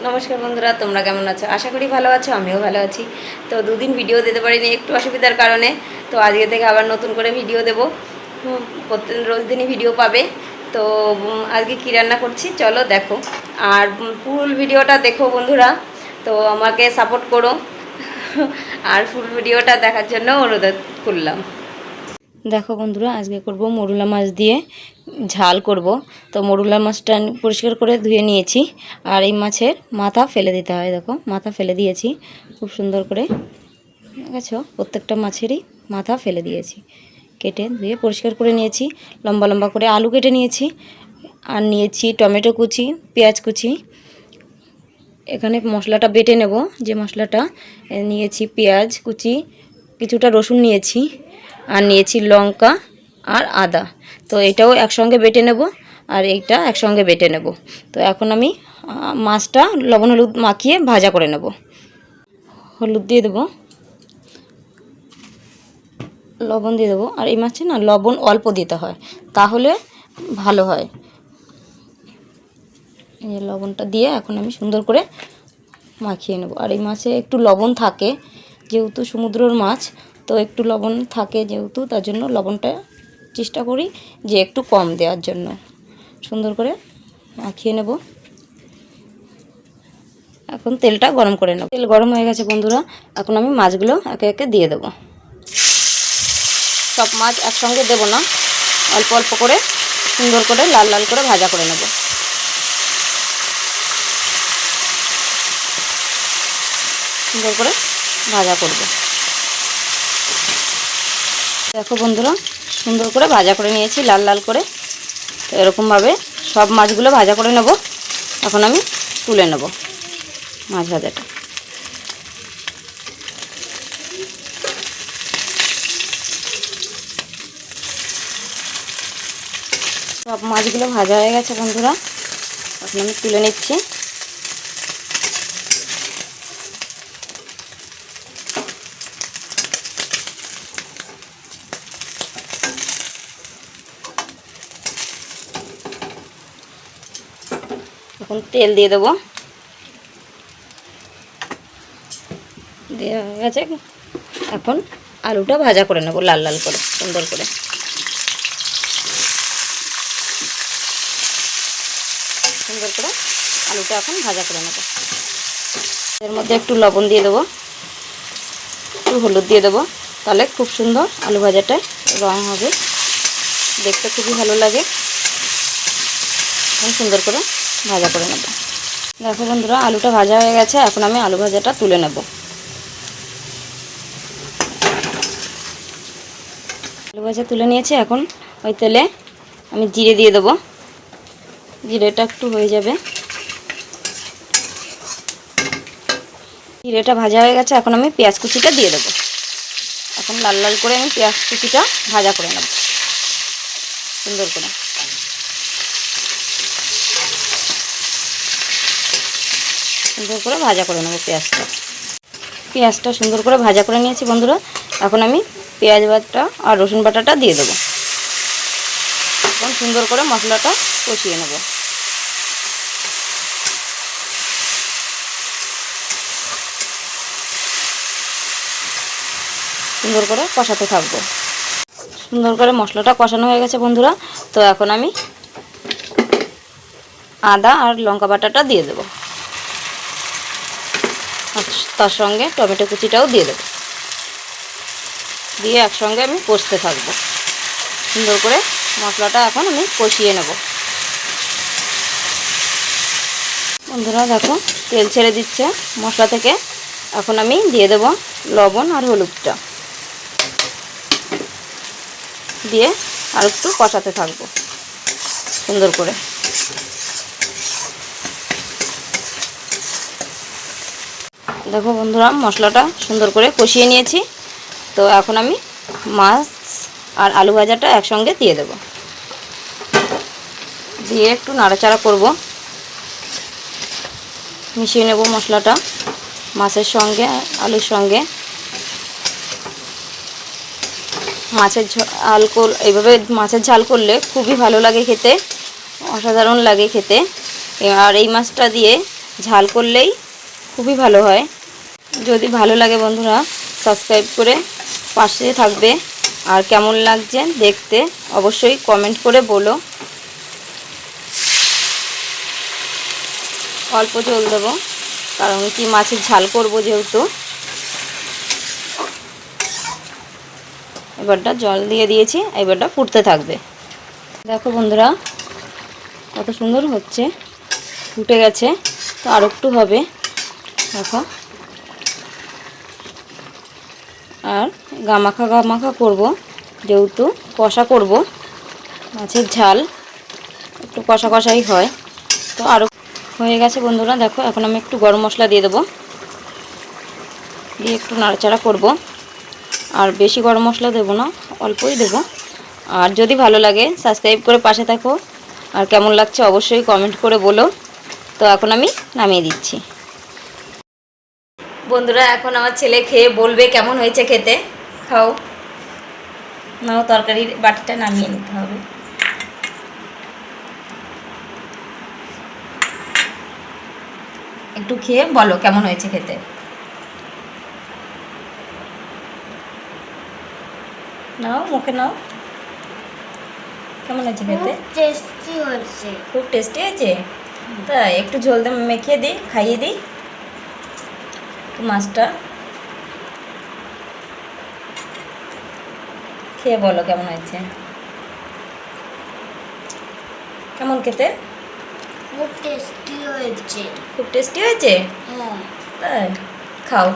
নমস্কার বন্ধুরা, তোমরা কেমন আছো? আশা করি ভালো আছো, আমিও ভালো আছি। তো দুদিন ভিডিও দিতে পারিনি একটু অসুবিধার কারণে। তো আজকে থেকে আবার নতুন করে ভিডিও দেবো। প্রত্যেক রোজ দিনই ভিডিও পাবে। তো আজকে কী রান্না করছি চলো দেখো। আর ফুল ভিডিওটা দেখো বন্ধুরা। তো আমাকে সাপোর্ট করো। আর ফুল ভিডিওটা দেখার জন্য অনুরোধ করলাম। দেখো বন্ধুরা, আজকে করব মরুলা মাছ দিয়ে ঝাল করব। তো মরুলা মাছটা পরিষ্কার করে ধুয়ে নিয়েছি। আর এই মাছের মাথা ফেলে দিতে হয়, দেখো মাথা ফেলে দিয়েছি খুব সুন্দর করে। দেখেছো, প্রত্যেকটা মাছেরই মাথা ফেলে দিয়েছি, কেটে ধুয়ে পরিষ্কার করে নিয়েছি। লম্বা লম্বা করে আলু কেটে নিয়েছি, আর নিয়েছি টমেটো কুচি, পেঁয়াজ কুচি। এখানে মশলাটা বেটে নেব। যে মশলাটা নিয়েছি, পেঁয়াজ কুচি, কিছুটা রসুন নিয়েছি, আর নিয়েছি লঙ্কা আর আদা। তো এটাও একসঙ্গে বেটে নেব, আর এইটা একসঙ্গে বেটে নেব। তো এখন আমি মাছটা লবণ হলুদ মাখিয়ে ভাজা করে নেব। হলুদ দিয়ে দেবো, লবণ দিয়ে দেবো। আর এই মাছে না লবণ অল্প দিতে হয়, তাহলে ভালো হয়। এই লবণটা দিয়ে এখন আমি সুন্দর করে মাখিয়ে নেব। আর এই মাছে একটু লবণ থাকে, যেহেতু সমুদ্রের মাছ, তো একটু লবণ থাকে যেহেতু, তার জন্য লবণটা চেষ্টা করি যে একটু কম দেওয়ার জন্য। সুন্দর করে মাখিয়ে নেব। এখন তেলটা গরম করে নেব। তেল গরম হয়ে গেছে বন্ধুরা, এখন আমি মাছগুলো একে একে দিয়ে দেব। সব মাছ একসঙ্গে দেব না, অল্প অল্প করে সুন্দর করে লাল লাল করে ভাজা করে নেব। সুন্দর করে ভাজা করব। দেখো বন্ধুরা, সুন্দর করে ভাজা করে নিয়েছি লাল লাল করে। তো এরকমভাবে সব মাছগুলো ভাজা করে নেব। এখন আমি তুলে নেব মাছ ভাজাটা। সব মাছগুলো ভাজা হয়ে গেছে বন্ধুরা, এখন আমি তুলে নিচ্ছি। এখন তেল দিয়ে দেবো। দেওয়া হয়ে গেছে, এখন আলুটা ভাজা করে নেব লাল লাল করে সুন্দর করে। সুন্দর করে আলুটা এখন ভাজা করে নেব। এর মধ্যে একটু লবণ দিয়ে দেবো, একটু হলুদ দিয়ে দেবো, তাহলে খুব সুন্দর আলু ভাজাটায় রং হবে, দেখতে খুবই ভালো লাগে। এখন সুন্দর করে ভাজা করে নেব। দেখো বন্ধুরা, আলুটা ভাজা হয়ে গেছে, এখন আমি আলু ভাজাটা তুলে নেব। আলু ভাজা তুলে নিয়েছি। এখন ওই তেলে আমি জিরে দিয়ে দেবো। জিরেটা একটু হয়ে যাবে। জিরেটা ভাজা হয়ে গেছে, এখন আমি পেঁয়াজ কুচিটা দিয়ে দেবো। এখন লাল লাল করে আমি পেঁয়াজ কুচিটা ভাজা করে নেব সুন্দর করে। সুন্দর করে ভাজা করে নেব পেঁয়াজটা। পেঁয়াজটা সুন্দর করে ভাজা করে নিয়েছি বন্ধুরা। এখন আমি পেঁয়াজ বাটা আর রসুন বাটাটা দিয়ে দেবো। এখন সুন্দর করে মশলাটা কষিয়ে নেব। সুন্দর করে কষাতে থাকবো। সুন্দর করে মশলাটা কষানো হয়ে গেছে বন্ধুরা। তো এখন আমি আদা আর লঙ্কা বাটাটা দিয়ে দেবো, তার সঙ্গে টমেটো কুচিটাও দিয়ে দেবো। দিয়ে একসঙ্গে আমি কষতে থাকবো। সুন্দর করে মশলাটা এখন আমি কষিয়ে নেব। বন্ধুরা দেখো, তেল ছেড়ে দিচ্ছে মশলা থেকে। এখন আমি দিয়ে দেব লবণ আর হলুদটা, দিয়ে আর একটু কষাতে থাকবো সুন্দর করে। দেখো বন্ধুরা, মশলাটা সুন্দর করে কষিয়ে নিয়েছি। তো এখন আমি মাছ আর আলু ভাজাটা একসঙ্গে দিয়ে দেব। দিয়ে একটু নাড়াচাড়া করব, মিশিয়ে নেব মশলাটা মাছের সঙ্গে আলুর সঙ্গে। মাছের ঝাল এইভাবে মাছের ঝাল করলে খুবই ভালো লাগে খেতে, অসাধারণ লাগে খেতে। আর এই মাছটা দিয়ে ঝাল করলেই খুবই ভালো হয়। যদি ভালো লাগে বন্ধুরা সাবস্ক্রাইব করে পাশে থাকবে। আর কেমন লাগছে দেখতে অবশ্যই কমেন্ট করে বলো। অল্প জল দেবো, কারণ কি মাছের ঝাল করব যেহেতু। এবারটা জল দিয়ে দিয়েছি, এবারটা ফুটতে থাকবে। দেখো বন্ধুরা কত সুন্দর হচ্ছে, ফুটে গেছে। তো আর একটু হবে দেখো। আর গামাখা গামাখা করব, যেহেতু কষা করব, মাছের ঝাল একটু কষা কষাই হয়। তো আরও হয়ে গেছে বন্ধুরা। দেখো এখন আমি একটু গরম মশলা দিয়ে দেবো, দিয়ে একটু নাড়াচাড়া করব। আর বেশি গরম মশলা দেবো না, অল্পই দেবো। আর যদি ভালো লাগে সাবস্ক্রাইব করে পাশে থাকো। আর কেমন লাগছে অবশ্যই কমেন্ট করে বলো। তো এখন আমি নামিয়ে দিচ্ছি। বন্ধুরা এখন আমার ছেলে খেয়ে বলবে কেমন হয়েছে খেতে। খাও, নাও, তরকারির বাটিটা নামিয়ে নিতে হবে। একটু খেয়ে বলো কেমন হয়েছে খেতে। নাও, মুখে নাও, কেমন হয়েছে খেতে? টেস্টি হয়েছে। খুব টেস্টি হয়েছে। তাই একটু ঝোল দিয়ে মেখিয়ে দিই, খাইয়ে দিই একটু মাছটা। খেয়ে বলো কেমন হয়েছে। কেমন খেতে? খুব টেস্টি হয়েছে। খুব টেস্টি হয়েছে। হ্যাঁ। তাই খাও।